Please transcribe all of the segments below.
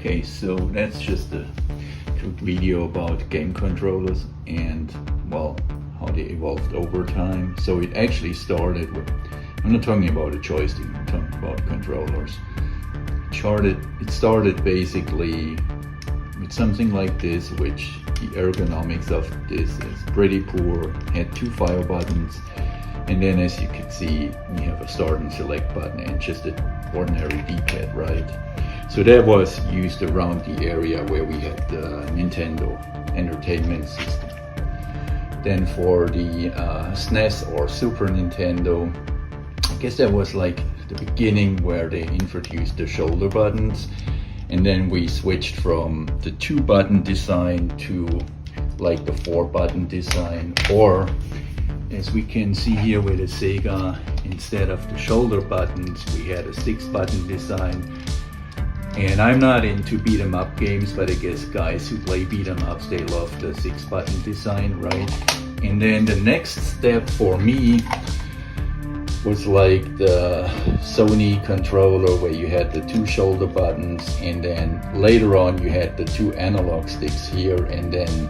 Okay, so that's just a quick video about game controllers and, well, how they evolved over time. So it actually started with, I'm not talking about a joystick, I'm talking about controllers. It started basically with something like this, which the ergonomics of this is pretty poor. Had two fire buttons, and then as you can see, we have a start and select button and just an ordinary D-pad, right? So that was used around the area where we had the Nintendo Entertainment System. Then for the SNES or Super Nintendo, I guess that was like the beginning where they introduced the shoulder buttons, and then we switched from the 2-button design to like the 4-button design, or as we can see here with the SEGA, instead of the shoulder buttons we had a 6-button design. And I'm not into beat 'em up games, but I guess guys who play beat 'em ups, they love the 6-button design, right? And then the next step for me was like the Sony controller, where you had the 2 shoulder buttons, and then later on you had the 2 analog sticks here, and then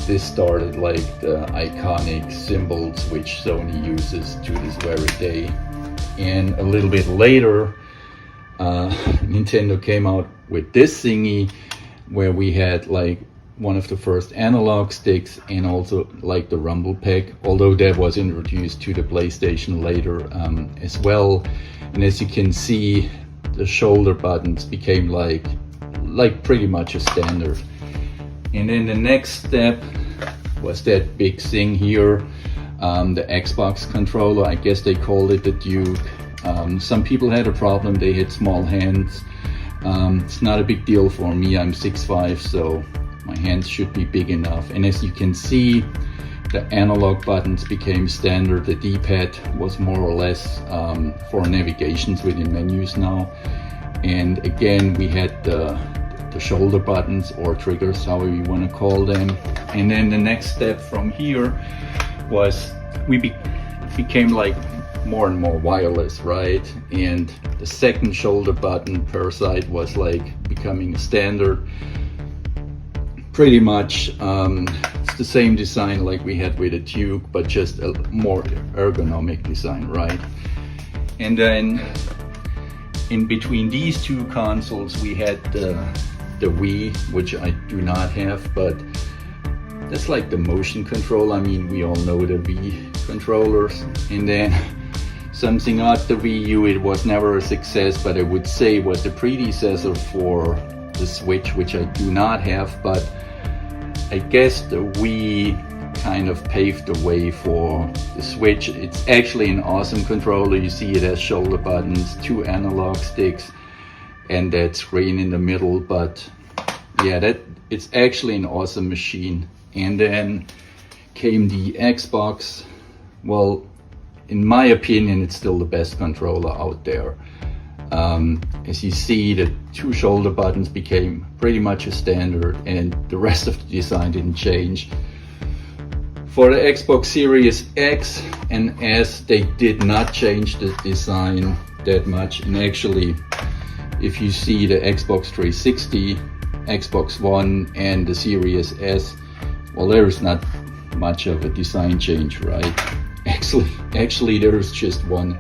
this started like the iconic symbols which Sony uses to this very day. And a little bit later, Nintendo came out with this thingy where we had like one of the first analog sticks and also like the rumble pack, although that was introduced to the PlayStation later as well. And as you can see, the shoulder buttons became like pretty much a standard. And then the next step was that big thing here, the Xbox controller. I guess they called it the Duke. Some people had a problem, they had small hands. It's not a big deal for me, I'm 6'5", so my hands should be big enough. And as you can see, the analog buttons became standard. The D-pad was more or less for navigations within menus now. And again, we had the shoulder buttons or triggers, however you want to call them. And then the next step from here was it became like more and more wireless, right? And the second shoulder button per side was like becoming a standard. Pretty much it's the same design like we had with the Duke, but just a more ergonomic design, right? And then in between these two consoles we had the Wii, which I do not have, but that's like the motion control. I mean, we all know the Wii controllers. And then something odd, the Wii U, it was never a success, but I would say it was the predecessor for the Switch, which I do not have. But I guess the Wii kind of paved the way for the Switch. It's actually an awesome controller. You see it has shoulder buttons, 2 analog sticks, and that screen in the middle. But yeah, it's actually an awesome machine. And then came the Xbox. Well, in my opinion, it's still the best controller out there. As you see, the 2 shoulder buttons became pretty much a standard, and the rest of the design didn't change. For the Xbox Series X and S, they did not change the design that much. And actually, if you see the Xbox 360, Xbox One, and the Series S, well, there is not much of a design change, right? Actually, there is just one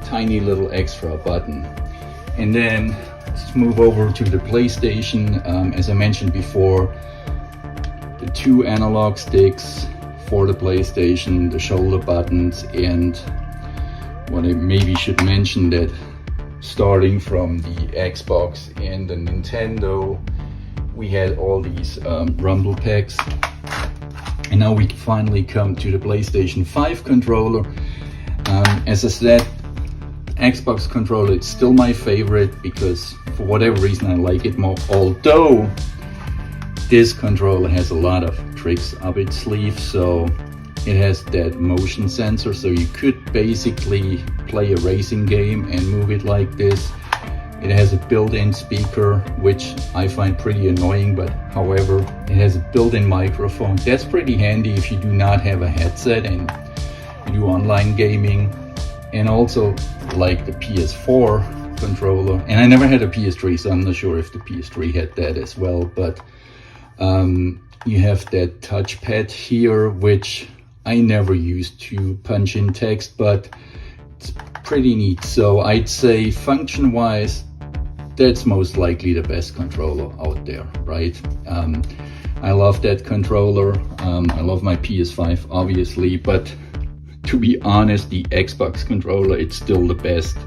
tiny little extra button. And then let's move over to the PlayStation. As I mentioned before, the 2 analog sticks for the PlayStation, the shoulder buttons, and what I maybe should mention that starting from the Xbox and the Nintendo, we had all these rumble packs. And now we finally come to the PlayStation 5 controller. As I said, Xbox controller, it's still my favorite because for whatever reason I like it more, although this controller has a lot of tricks up its sleeve. So it has that motion sensor, so you could basically play a racing game and move it like this. It has a built-in speaker, which I find pretty annoying, but however, it has a built-in microphone. That's pretty handy if you do not have a headset and you do online gaming. And also, like the PS4 controller. And I never had a PS3, so I'm not sure if the PS3 had that as well. But you have that touchpad here, which I never used to punch in text, but it's pretty neat. So I'd say function-wise, that's most likely the best controller out there, right? I love that controller. I love my PS5, obviously, but to be honest, the Xbox controller, it's still the best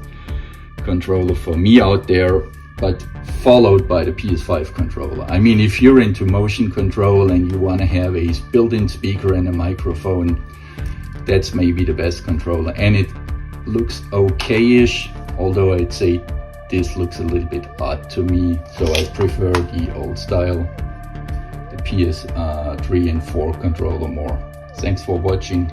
controller for me out there, but followed by the PS5 controller. I mean, if you're into motion control and you want to have a built-in speaker and a microphone, that's maybe the best controller. And it looks okay-ish, although I'd say this looks a little bit odd to me, so I prefer the old style, the PS3 and 4 controller more. Thanks for watching.